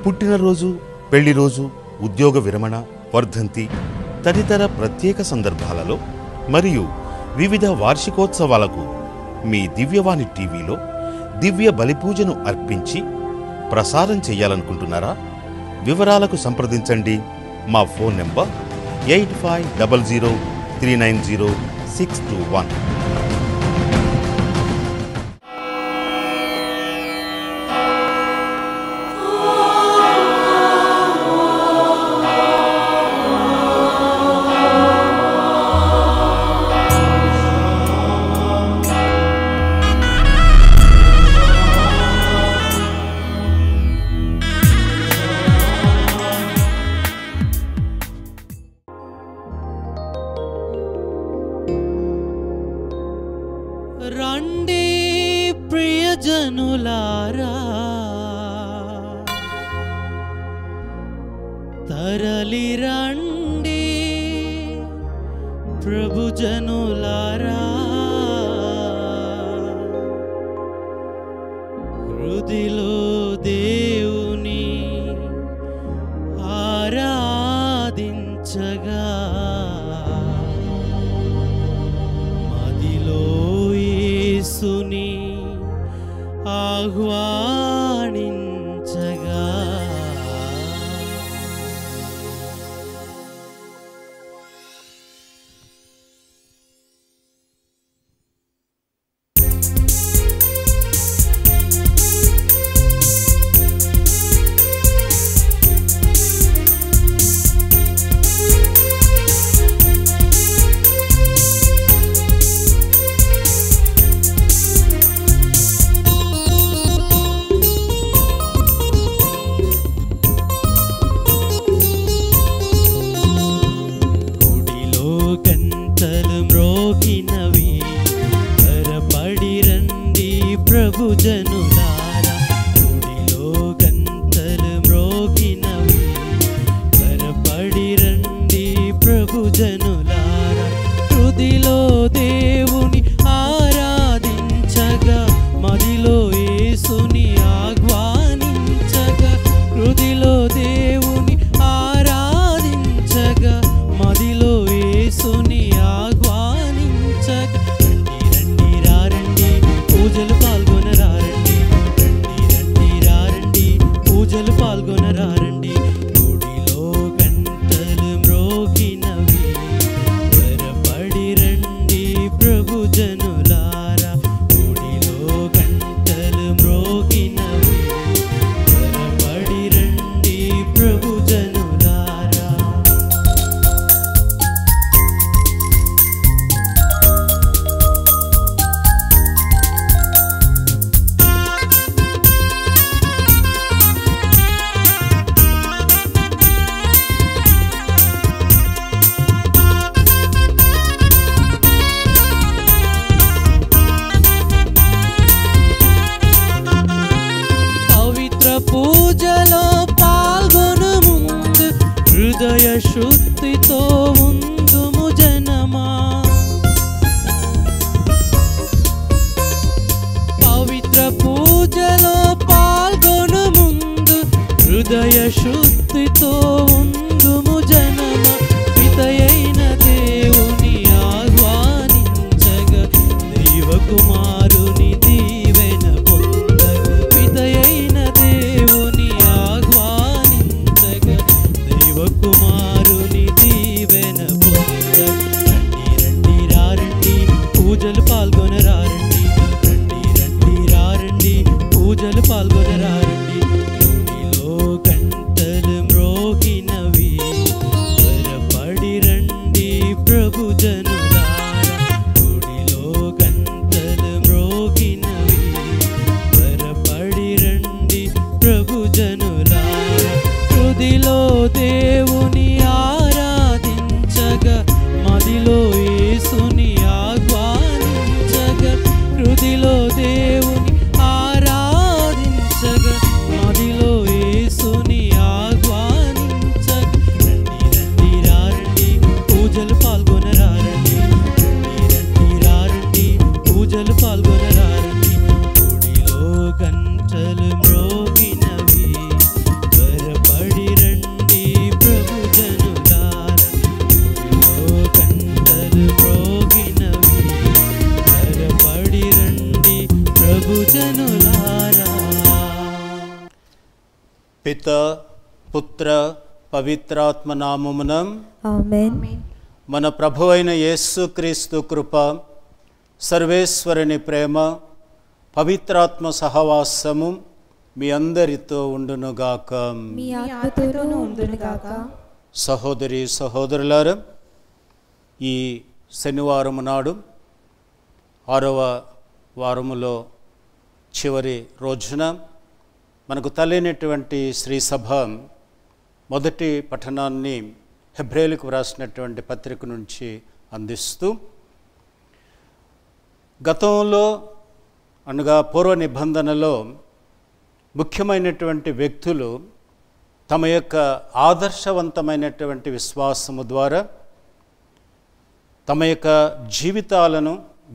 పుట్టినరోజు, పెళ్లి రోజు, ఉద్యోగ విరమణ, వర్ధంతి తదితర ప్రత్యేక సందర్భాలలో మరియు వివిధ వార్షికోత్సవాలకు మీ దివ్యవాణి టీవీలో దివ్య బలిపూజను అర్పించి ప్రసారం చేయాలనుకుంటున్నారా? వివరాలకు సంప్రదించండి. మా ఫోన్ నెంబర్ 8500390621. రండి ప్రియజనులారా, తరలి రండి ప్రభుజనులారా, హృదిలో దేవుని ఆరాధించగా, యేసుని ఆహ్వానించగా, ప్రభుజనులారా, గుడిలో గంతలు మ్రోగినవి, త్వరపడి రండి ప్రభుజనులారా, హృదిలో దేవుని ఆరాధించగా, మదిలో యేసుని ఆహ్వానించగా, హృదిలో దేవుని ఆరాధించగా, మదిలో యేసుని ఆహ్వానించగా, రండి రండి పూజలు పాల్గొనరారండి, రండి రండి పూజలు పాల్గొనరారండి, గుడిలో గంటలు మ్రోగినవి, త్వరపడి రండి ప్రభుజనులారా, గుడిలో గంటలు మ్రోగినవి, త్వరపడి రండి ప్రభుజనులారా. పూజలో పాల్గొను ముందు హృదయ శుద్ధితో ఉందుము జనమా, పవిత్ర పూజలో పాల్గొను ముందు హృదయ శుద్ధితో ఉందుము జనమా, పితయైన దేవుని ఆహ్వానించగా, దైవ కుమారుని దీవెన పొందగా, పితయైన దేవుని ఆహ్వానించగా, దైవ కుమారుని దీవెన పొందగా, రండి రండి పూజలు పాల్గొనరారండి, రండి రండి పూజలు పాల్గొనరారండి, గుడిలో గంటలు మ్రోగినవి, త్వరపడి రండి ప్రభుజనులారా, గుడిలో గంటలు మ్రోగినవి, త్వరపడి రండి ప్రభుజనులారా, హృదిలో దేవుని ఆరాధించగా, మదిలో యేసుని ఆహ్వానించగా, హృదిలో దేవుని ఆరాధించగా, మదిలో యేసుని ఆహ్వానించగా, రండి రండి పూజలు పాల్గొనరారండి, రండి పూజలు పాల్గొనరారండి, గుడిలో గంటలు మ్రోగినవి, పిత పుత్ర పవిత్రాత్మ నామమున ఆమేన్. మన ప్రభువైన యేసుక్రీస్తు కృప, సర్వేశ్వరుని ప్రేమ, పవిత్రాత్మ సహవాసము మీ అందరితో ఉండునుగాక. మీ ఆత్మతోనూ ఉండునుగాక. సహోదరి సహోదరులారా, ఈ శనివారం నాడు 6వ వారములో చివరి రోజున మనకు తల్లినటువంటి శ్రీసభ మొదటి పఠనాన్ని హెబ్రేయులకు వ్రాసినటువంటి పత్రిక నుంచి అందిస్తూ, గతంలో అనగా పూర్వ నిబంధనలో ముఖ్యమైనటువంటి వ్యక్తులు తమ యొక్క ఆదర్శవంతమైనటువంటి విశ్వాసము ద్వారా తమ యొక్క జీవితాలను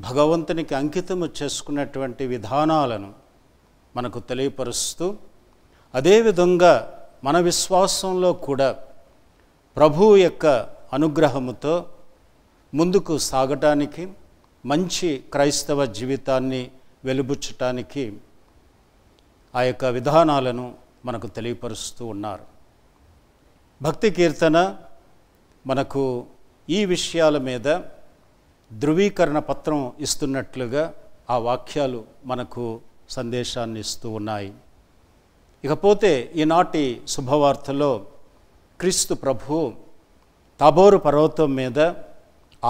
భగవంతునికి అంకితము చేసుకున్నటువంటి విధానాలను మనకు తెలియపరుస్తూ, అదేవిధంగా మన విశ్వాసంలో కూడా ప్రభువు యొక్క అనుగ్రహముతో ముందుకు సాగటానికి, మంచి క్రైస్తవ జీవితాన్ని వెలుబుచ్చటానికి ఆ యొక్క విధానాలను మనకు తెలియపరుస్తూ ఉన్నారు. భక్తి కీర్తన మనకు ఈ విషయాల మీద ధృవీకరణ పత్రం ఇస్తున్నట్లుగా ఆ వాక్యాలు మనకు సందేశాన్ని ఇస్తూ ఉన్నాయి. ఇకపోతే ఈనాటి శుభవార్తలో క్రీస్తు ప్రభువు తాబోరు పర్వతం మీద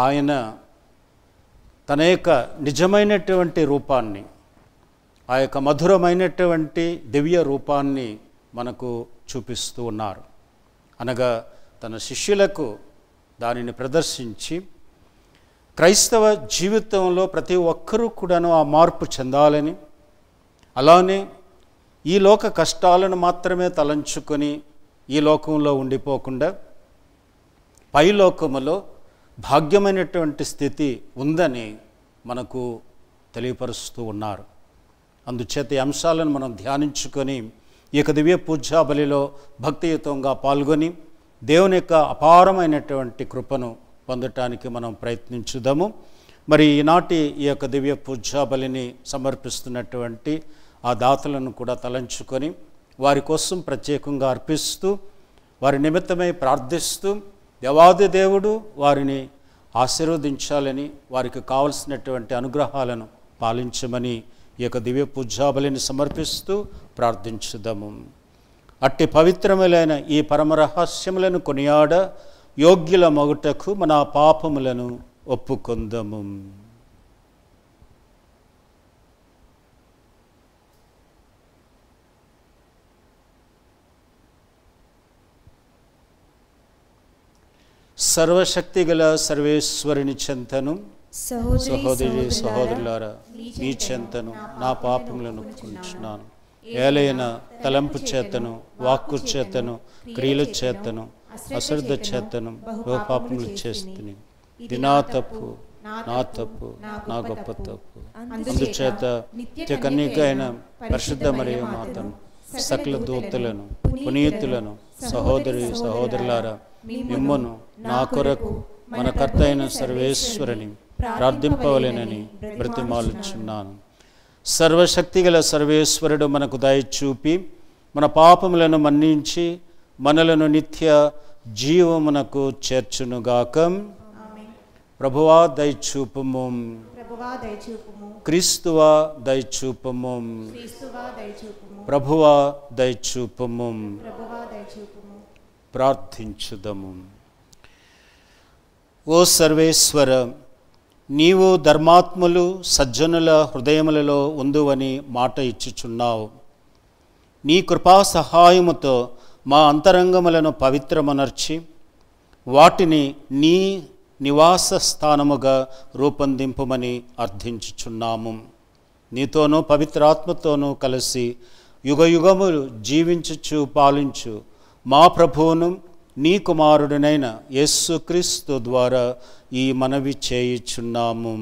ఆయన తన యొక్క నిజమైనటువంటి రూపాన్ని, ఆ యొక్క మధురమైనటువంటి దివ్య రూపాన్ని మనకు చూపిస్తూ ఉన్నారు. అనగా తన శిష్యులకు దానిని ప్రదర్శించి క్రైస్తవ జీవితంలో ప్రతి ఒక్కరూ కూడాను ఆ మార్పు చెందాలని, అలానే ఈ లోక కష్టాలను మాత్రమే తలంచుకొని ఈ లోకంలో ఉండిపోకుండా పైలోకములో భాగ్యమైనటువంటి స్థితి ఉందని మనకు తెలియపరుస్తూ ఉన్నారు. అందుచేత ఈ అంశాలను మనం ధ్యానించుకొని ఈ యొక్క దివ్య పూజా బలిలో భక్తియుతంగా పాల్గొని దేవుని యొక్క అపారమైనటువంటి కృపను పొందటానికి మనం ప్రయత్నించుదాము. మరి ఈనాటి ఈ యొక్క దివ్య పూజా బలిని సమర్పిస్తున్నటువంటి ఆ దాతలను కూడా తలంచుకొని వారి కోసం ప్రత్యేకంగా అర్పిస్తూ, వారి నిమిత్తమై ప్రార్థిస్తూ, దేవాది దేవుడు వారిని ఆశీర్వదించాలని, వారికి కావలసినటువంటి అనుగ్రహాలను పాలించమని ఈ యొక్క దివ్య పూజాబలిని సమర్పిస్తూ ప్రార్థించుదాము. అట్టి పవిత్రములైన ఈ పరమ రహస్యములను కొనియాడ యోగ్యుల మగుటకు మన పాపములను ఒప్పుకొందము. సర్వశక్తిగల సర్వేశ్వరుని చెంతను, సహోదరి సహోదరులారా, నీ చెంతను నా పాపములను ఒప్పుకొనుచున్నాను. ఏలైన తలంపు చేతను, వాక్కు చేతను, క్రియల చేతను, అశ్రద్ధ చేతను పాపములు చేస్తుని. ఇది నా తప్పు, నా తప్పు, నా గొప్ప తప్పు. అందుచేత నిత్య కన్యక అయిన పరిశుద్ధ మరియ మాతను, సకల దూతలను, పునీతులను, సహోదరి సహోదరులారా, మిమ్మును నా కొరకు మన కర్త అయిన సర్వేశ్వరుని ప్రార్థింపవలెనని బ్రతిమాలుచున్నాను. సర్వశక్తిగల సర్వేశ్వరుడు మనకు దయచూపి మన పాపములను మన్నించి మనలను నిత్య జీవమునకు చేర్చునుగాక. ప్రభువా దయచూపుము, క్రీస్తువా దయచూపుము, ప్రభువా దయచూపుము. ప్రార్థించుదము. ఓ సర్వేశ్వర, నీవు ధర్మాత్ములు సజ్జనుల హృదయములలో ఉందువని మాట ఇచ్చుచున్నావు. నీ కృపా సహాయముతో మా అంతరంగములను పవిత్రమనర్చి వాటిని నీ నివాస స్థానముగా రూపొందింపుమని అర్థించుచున్నాము. నీతోనూ పవిత్రాత్మతోనూ కలిసి యుగయుగములు జీవించుచు పాలించు మా ప్రభువును నీ కుమారుడినైన యేసుక్రీస్తు ద్వారా ఈ మనవి చేయుచున్నాము.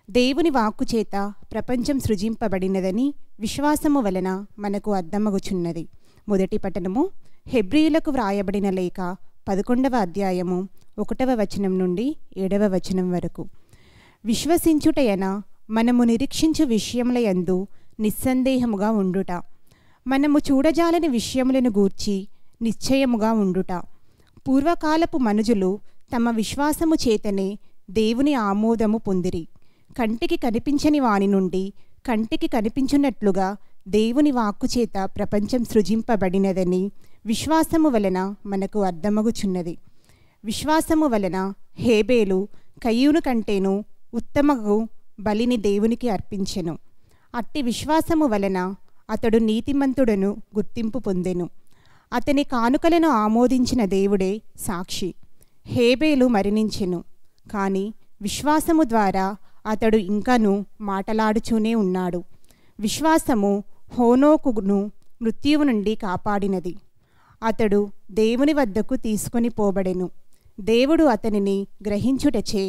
దేవుని వాక్కు చేత ప్రపంచం సృజింపబడినదని విశ్వాసము వలన మనకు అర్థమగుచున్నది. మొదటి పట్టణము హెబ్రీయులకు వ్రాయబడిన లేఖ 11వ అధ్యాయము 1వ వచనం నుండి 7వ వచనం వరకు. విశ్వసించుటయన మనము నిరీక్షించు విషయముల యందు నిస్సందేహముగా ఉండుట, మనము చూడజాలని విషయములను గూర్చి నిశ్చయముగా ఉండుట. పూర్వకాలపు మనుజులు తమ విశ్వాసము చేతనే దేవుని ఆమోదము పొందిరి. కంటికి కనిపించని వాని నుండి కంటికి కనిపించున్నట్లుగా దేవుని వాక్కు చేత ప్రపంచం సృజింపబడినదని విశ్వాసము వలన మనకు అర్థమగుచున్నది. విశ్వాసము వలన హేబేలు కయ్యూను కంటేను ఉత్తమగు బలిని దేవునికి అర్పించెను. అట్టి విశ్వాసము వలన అతడు నీతిమంతుడను గుర్తింపు పొందెను. అతని కానుకలను ఆమోదించిన దేవుడే సాక్షి. హేబేలు మరణించెను, కానీ విశ్వాసము ద్వారా అతడు ఇంకనూ మాటలాడుచూనే ఉన్నాడు. విశ్వాసము హోనోకును మృత్యువు నుండి కాపాడినది. అతడు దేవుని వద్దకు తీసుకొని పోబడెను. దేవుడు అతనిని గ్రహించుటచే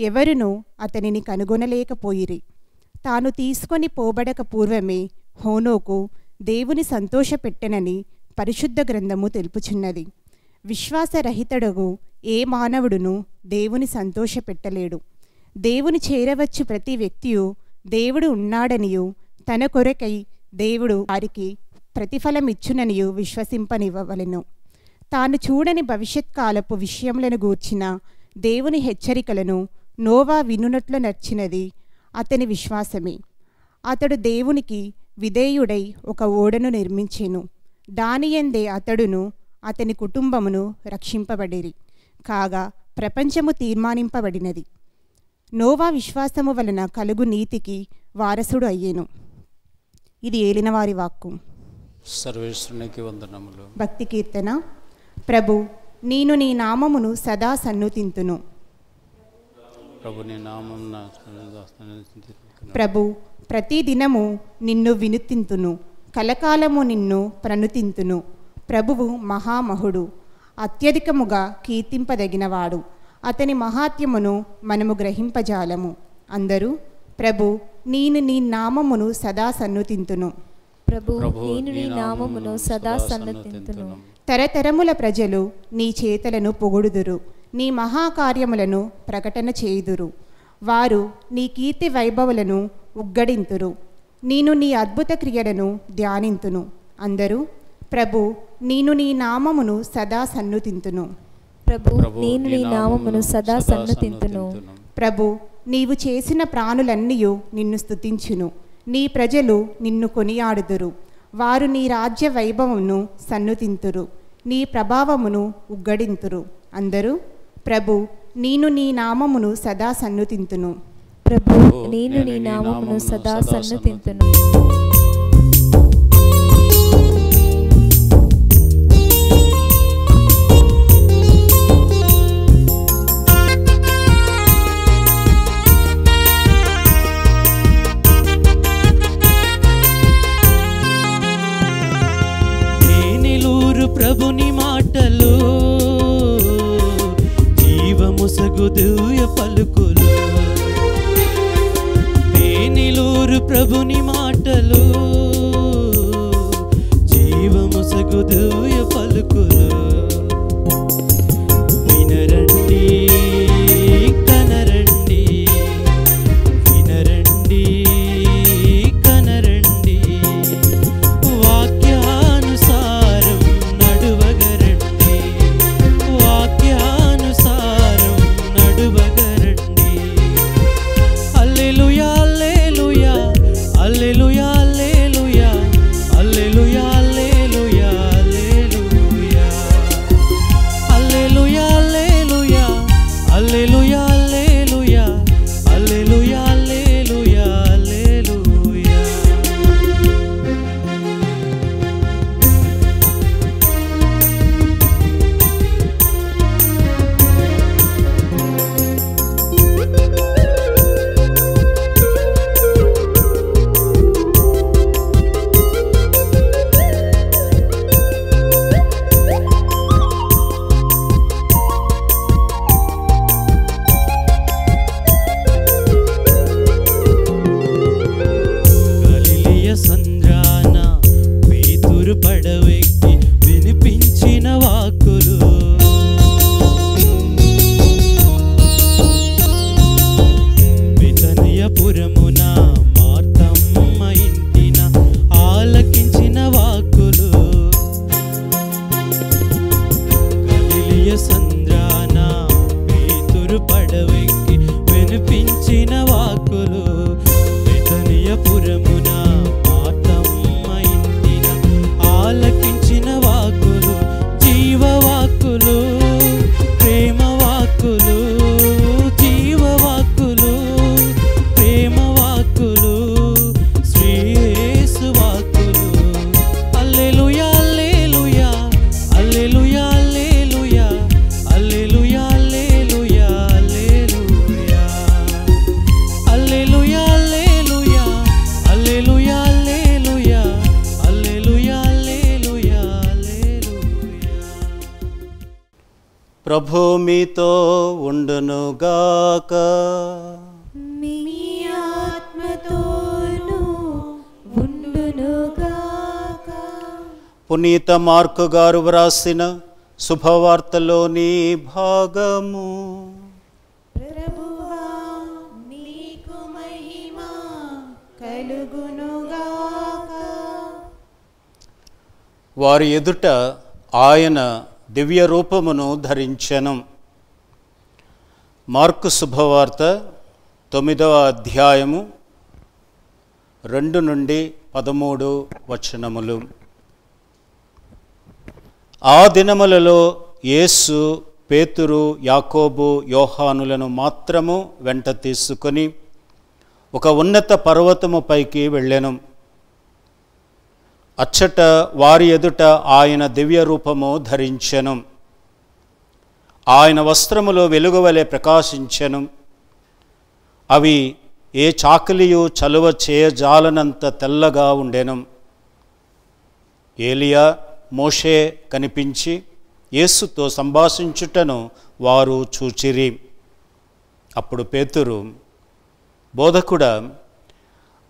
ఎవరునూ అతనిని కనుగొనలేకపోయిరి. తాను తీసుకొని పోబడక పూర్వమే హోనోకు దేవుని సంతోషపెట్టెనని పరిశుద్ధ గ్రంథము తెలుపుచున్నది. విశ్వాసరహితుడగు ఏ మానవుడును దేవుని సంతోషపెట్టలేడు. దేవుని చేరవచ్చు ప్రతి వ్యక్తియు దేవుడు ఉన్నాడనియు తన కొరకై దేవుడు వారికి ప్రతిఫలమిచ్చుననియు విశ్వసింపనివ్వవలెను. తాను చూడని భవిష్యత్కాలపు విషయములను గూర్చిన దేవుని హెచ్చరికలను నోవా వినునట్లు నచ్చినది అతని విశ్వాసమే. అతడు దేవునికి విధేయుడై ఒక ఓడను నిర్మించెను. దానియందే అతడును అతని కుటుంబమును రక్షింపబడిరి. కాగా ప్రపంచము తీర్మానింపబడినది. నోవా విశ్వాసము వలన కలుగు నీతికి వారసుడు అయ్యేను. ఇది ఏలినవారి వాక్కు. సర్వేశ్వరునికి వందనములు. భక్తి కీర్తన. ప్రభు, నేను నీ నామమును సదా సన్నుతింతును. ప్రభు నీ నామం ప్రభు, ప్రతిదినము నిన్ను వినుతింతును, కలకాలము నిన్ను ప్రణుతింతును. ప్రభువు మహామహుడు, అత్యధికముగా కీర్తింపదగినవాడు. అతని మహాత్యమును మనము గ్రహింపజాలము. అందరూ ప్రభు, నేను నీ నామమును సదా సన్నుతింతును. ప్రభు, నేను నీ నామమును సదా సన్నుతింతును. తరతరముల ప్రజలు నీ చేతలను పొగుడుదురు, నీ మహాకార్యములను ప్రకటన చేయుదురు. వారు నీ కీర్తి వైభవులను ఉగ్గడింతురు. నేను నీ అద్భుత క్రియలను ధ్యానింతును. అందరూ ప్రభు, నేను నీ నామమును సదా సన్నుతింతును. ప్రభు, నేను నీ నామమును సదా సన్నుతింతును. ప్రభు, నీవు చేసిన ప్రాణులన్నీయు నిన్ను స్తుతించును. నీ ప్రజలు నిన్ను కొనియాడుదురు. వారు నీ రాజ్య వైభవమును సన్నుతింతురు, నీ ప్రభావమును ఉగ్గడింతురు. అందరూ ప్రభు, నేను నీ నామమును సదా సన్నుతింతును. ప్రభు, నేను నీ నామమును సదా సన్నుతింతును. ప్రభుని మాటలు జీవముసగు దివ్య పలుకులు. తేనెలూరు ప్రభుని మాటలు జీవముసగు దివ్య పలుకులు. వినరండి కనరండి, వినరండి కనరండి. వాక్యానుసారం నడువగరండి, వాక్యానుసారం నడువగరండి. హల్లెలూయా హల్లెలూయా హల్లెలూయా హల్లెలూయా హల్లెలూయా హల్లెలూయా హల్లెలూయా హల్లెలూయా హల్లెలూయా హల్లెలూయా హల్లెలూయా హల్లెలూయా హల్లెలూయా. గలిలయ సంద్రాన పేతురు పడవెక్కి వినిపించిన వాక్కులు. బెతనియపురమున మార్తమ్మ ఇంటిన ఆలకించిన వాక్కులు. ప్రభు మీతో ఉండునుగాక. మీ ఆత్మతోనూ ఉండునుగాక. పునీత మార్కు గారు వ్రాసిన శుభవార్తలోని భాగము. ప్రభువా నీకు మహిమ కలుగునుగాక. వారి ఎదుట ఆయన దివ్య రూపమును ధరించెను. మార్కు శుభవార్త 9వ అధ్యాయము 2 నుండి 13 వచనములు. ఆ దినములలో యేసు పేతురు, యాకోబు, యోహానులను మాత్రము వెంట తీసుకొని ఒక ఉన్నత పర్వతము పైకి వెళ్ళెను. అచ్చట వారి ఎదుట ఆయన దివ్య రూపము ధరించెను. ఆయన వస్త్రములో వెలుగువలె ప్రకాశించెను. అవి ఏ చాకలియు చలువ చేయజాలనంత తెల్లగా ఉండెను. ఏలియా, మోషే కనిపించి యేసుతో సంభాషించుటను వారు చూచిరి. అప్పుడు పేతురు, బోధకుడా,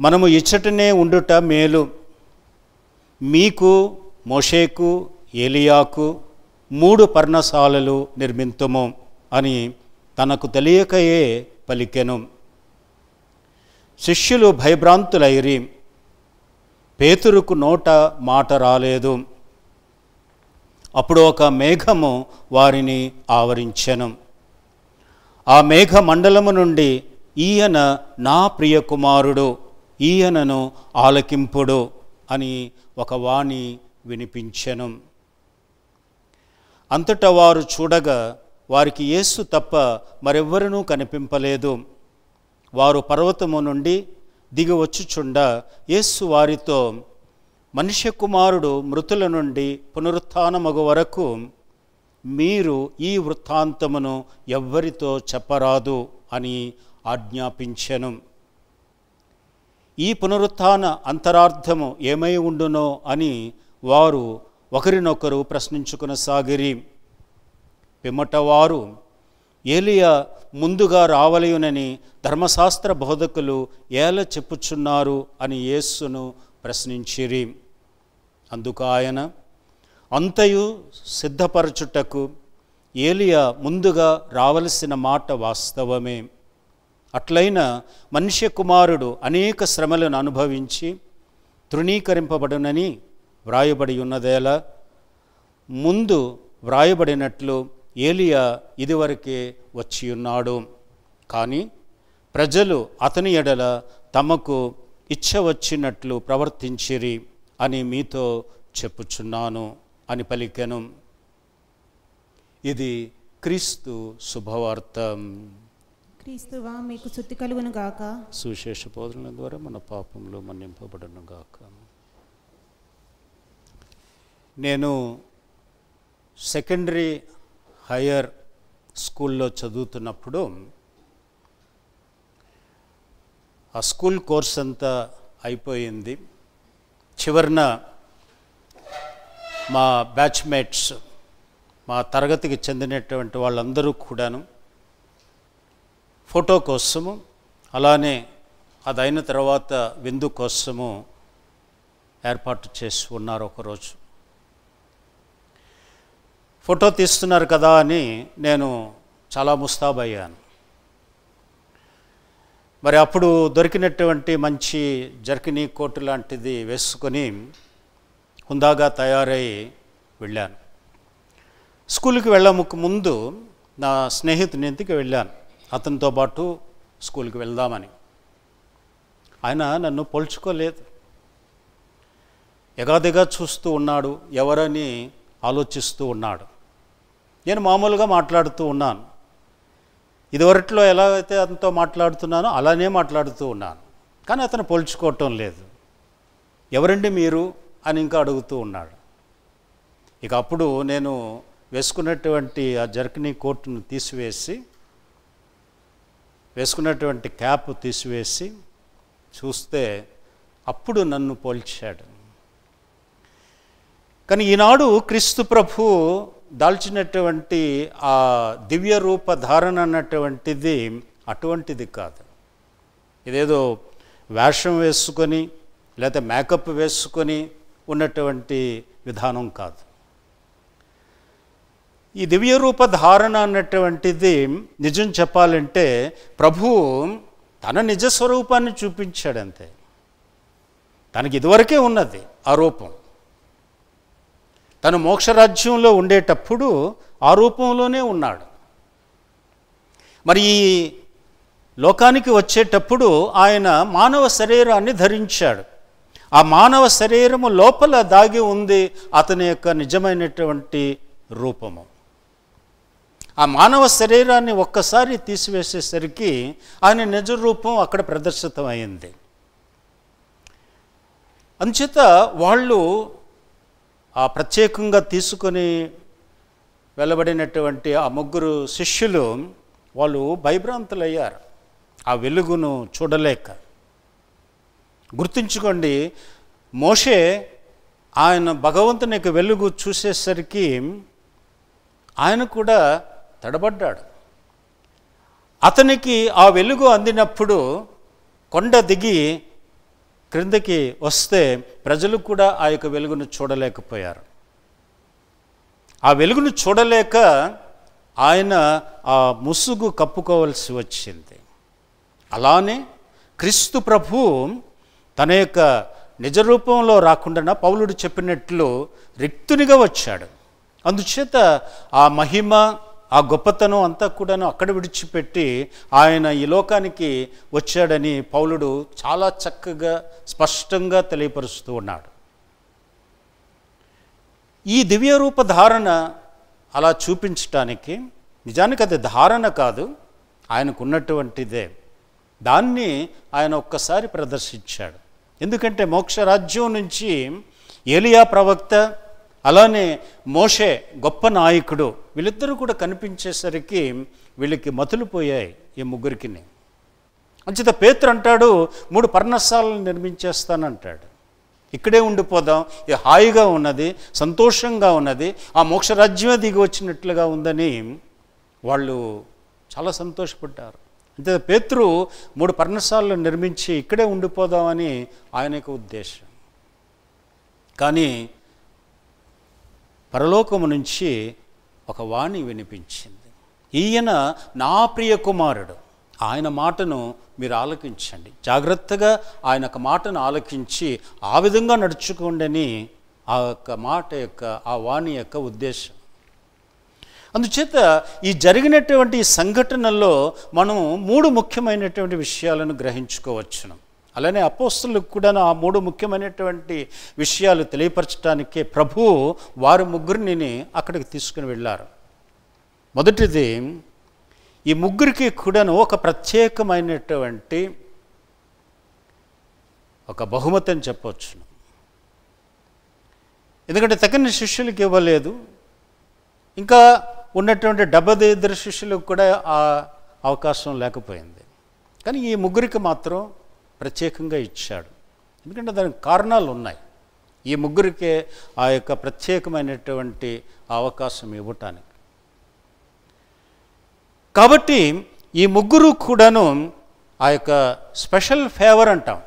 మనము ఇచ్చటనే ఉండుట మేలు. మీకు, మోషేకు, ఏలియాకు 3 పర్ణశాలలు నిర్మింతుము అని తనకు తెలియకయే పలికెను. శిష్యులు భయభ్రాంతులైరి. పేతురుకు నోట మాట రాలేదు. అప్పుడు ఒక మేఘము వారిని ఆవరించెను. ఆ మేఘ మండలము నుండి, ఈయన నా ప్రియ కుమారుడు, ఈయనను ఆలకింపుడు అని ఒక వాణి వినిపించెను. అంతటా వారు చూడగా వారికి యేసు తప్ప మరెవ్వరూ కనిపింపలేదు. వారు పర్వతము నుండి దిగి వచ్చుచుండ యేసు వారితో, మనుష్య కుమారుడు మృతుల నుండి పునరుత్థానమగు వరకు మీరు ఈ వృత్తాంతమును ఎవ్వరితో చెప్పరాదు అని ఆజ్ఞాపించెను. ఈ పునరుత్థాన అంతరార్థము ఏమై ఉండునో అని వారు ఒకరినొకరు ప్రశ్నించుకొనసాగిరి. పిమ్మట వారు, ఏలియా ముందుగా రావలయునని ధర్మశాస్త్ర బోధకులు ఏల చెప్పుచున్నారు అని యేసును ప్రశ్నించిరి. అందుకు ఆయన, అంతయు సిద్ధపరచుటకు ఏలియా ముందుగా రావలసిన మాట వాస్తవమే. అట్లైన మనుష్య కుమారుడు అనేక శ్రమలను అనుభవించి తృణీకరింపబడునని వ్రాయబడి ఉన్నదేలా, ముందు వ్రాయబడినట్లు ఏలియా ఇదివరకే వచ్చియున్నాడు. కానీ ప్రజలు అతని ఎడల తమకు ఇచ్చ వచ్చినట్లు ప్రవర్తించిరి అని మీతో చెప్పుచున్నాను అని పలికెను. ఇది క్రీస్తు శుభవార్త. క్రీస్తువా మీకు స్తుతి కలుగును గాక. సువిశేష బోధనల ద్వారా మన పాపములు మన్నింపబడును గాక. నేను సెకండరీ హయ్యర్ స్కూల్లో చదువుతున్నప్పుడు ఆ స్కూల్ కోర్స్ అంతా అయిపోయింది. చివరిన మా బ్యాచ్మేట్స్, మా తరగతికి చెందినటువంటి వాళ్ళందరూ కూడాను ఫోటో కోసము, అలానే అదైన తర్వాత విందు కోసము ఏర్పాటు చేసి ఉన్నారు. ఒకరోజు ఫోటో తీస్తున్నారు కదా అని నేను చాలా ముస్తాబయ్యాను. మరి అప్పుడు దొరికినటువంటి మంచి జర్కినీ కోటు లాంటిది వేసుకొని హుందాగా తయారై వెళ్ళాను. స్కూల్కి వెళ్ళముకు ముందు నా స్నేహితుని ఇంటికి వెళ్ళాను, అతనితో పాటు స్కూల్కి వెళ్దామని. ఆయన నన్ను పోల్చుకోలేదు, ఎగాదిగా చూస్తూ ఉన్నాడు, ఎవరని ఆలోచిస్తూ ఉన్నాడు. నేను మామూలుగా మాట్లాడుతూ ఉన్నాను. ఇదివరట్లో ఎలాగైతే అతనితో మాట్లాడుతున్నానో అలానే మాట్లాడుతూ ఉన్నాను. కానీ అతను పోల్చుకోవటం లేదు. ఎవరండి మీరు అని ఇంకా అడుగుతూ ఉన్నాడు. ఇక అప్పుడు నేను వేసుకున్నటువంటి ఆ జర్కినీ కోటును తీసివేసి, వేసుకున్నటువంటి క్యాప్ తీసివేసి చూస్తే అప్పుడు నన్ను పోల్చాడు. కానీ ఈనాడు క్రీస్తు ప్రభు దాల్చినటువంటి ఆ దివ్య రూప ధారణ అన్నటువంటిది అటువంటిది కాదు. ఇదేదో వేషం వేసుకొని లేకపోతే మేకప్ వేసుకొని ఉన్నటువంటి విధానం కాదు. ఈ దివ్య రూప ధారణ అన్నటువంటిది నిజం చెప్పాలంటే ప్రభువు తన నిజ స్వరూపాన్ని చూపించాడంతే. తనకి ఇదివరకే ఉన్నది ఆ రూపం. తను మోక్షరాజ్యంలో ఉండేటప్పుడు ఆ రూపంలోనే ఉన్నాడు. మరి ఈ లోకానికి వచ్చేటప్పుడు ఆయన మానవ శరీరాన్ని ధరించాడు. ఆ మానవ శరీరము లోపల దాగి ఉంది అతని యొక్క నిజమైనటువంటి రూపము. ఆ మానవ శరీరాన్ని ఒక్కసారి తీసివేసేసరికి ఆయన నిజ రూపం అక్కడ ప్రదర్శితమైంది. అంచేత వాళ్ళు ఆ ప్రత్యేకంగా తీసుకొని వెళ్ళబడినటువంటి ఆ ముగ్గురు శిష్యులు వాళ్ళు భయభ్రాంతులయ్యారు ఆ వెలుగును చూడలేక. గుర్తుంచుకోండి, మోషే ఆయన భగవంతుని యొక్క వెలుగు చూసేసరికి ఆయన కూడా తడబడ్డాడు. అతనికి ఆ వెలుగు అందినప్పుడు కొండ దిగి క్రిందకి వస్తే ప్రజలు కూడా ఆ యొక్క వెలుగును చూడలేకపోయారు. ఆ వెలుగును చూడలేక ఆయన ఆ ముసుగు కప్పుకోవాల్సి వచ్చింది. అలానే క్రీస్తు ప్రభువు తన యొక్క నిజరూపంలో రాకుండా పౌలుడు చెప్పినట్లు రిక్తునిగా వచ్చాడు. అందుచేత ఆ మహిమ ఆ గొప్పతనం అంతా కూడాను అక్కడ విడిచిపెట్టి ఆయన ఈ లోకానికి వచ్చాడని పౌలుడు చాలా చక్కగా స్పష్టంగా తెలియపరుస్తూ ఉన్నాడు. ఈ దివ్య రూప ధారణ అలా చూపించటానికి నిజానికి అది ధారణ కాదు, ఆయనకు ఉన్నటువంటిదే. దాన్ని ఆయన ఒక్కసారి ప్రదర్శించాడు. ఎందుకంటే మోక్షరాజ్యం నుంచి ఏలియా ప్రవక్త అలానే మోషే గొప్ప నాయకుడు వీళ్ళిద్దరూ కూడా కనిపించేసరికి వీళ్ళకి మతులు పోయాయి ఈ ముగ్గురికి. అంచేత పేతురు అంటాడు 3 పర్ణశాలను నిర్మించేస్తానంటాడు. ఇక్కడే ఉండిపోదాం, ఇది హాయిగా ఉన్నది, సంతోషంగా ఉన్నది, ఆ మోక్షరాజ్యమే దిగి వచ్చినట్లుగా ఉందని వాళ్ళు చాలా సంతోషపడ్డారు. అంతే పేతురు 3 పర్ణశాలను నిర్మించి ఇక్కడే ఉండిపోదామని ఆయన యొక్క ఉద్దేశం. కానీ పరలోకము నుంచి ఒక వాణి వినిపించింది, ఈయన నా ప్రియ కుమారుడు, ఆయన మాటను మీరు ఆలకించండి, జాగ్రత్తగా ఆయన ఒక మాటను ఆలకించి ఆ విధంగా నడుచుకోండి అని ఆ యొక్క మాట యొక్క ఆ వాణి యొక్క ఉద్దేశం. అందుచేత ఈ జరిగినటువంటి సంఘటనల్లో మనం 3 ముఖ్యమైనటువంటి విషయాలను గ్రహించుకోవచ్చును. అలానే అపోస్తలులకు కూడా ఆ 3 ముఖ్యమైనటువంటి విషయాలు తెలియపరచడానికే ప్రభువు వారు ముగ్గురిని అక్కడికి తీసుకుని వెళ్ళారు. మొదటిది, ఈ ముగ్గురికి కూడాను ఒక ప్రత్యేకమైనటువంటి ఒక బహుమతి అని చెప్పవచ్చు. ఎందుకంటే తగిన శిష్యులకి ఇవ్వలేదు, ఇంకా ఉన్నటువంటి 72 శిష్యులకు కూడా ఆ అవకాశం లేకపోయింది. కానీ ఈ ముగ్గురికి మాత్రం ప్రత్యేకంగా ఇచ్చాడు. ఎందుకంటే దానికి కారణాలు ఉన్నాయి. ఈ ముగ్గురికే ఆ యొక్క ప్రత్యేకమైనటువంటి అవకాశం ఇవ్వటానికి. కాబట్టి ఈ ముగ్గురు కూడాను ఆ యొక్క స్పెషల్ ఫేవర్ అంటాం.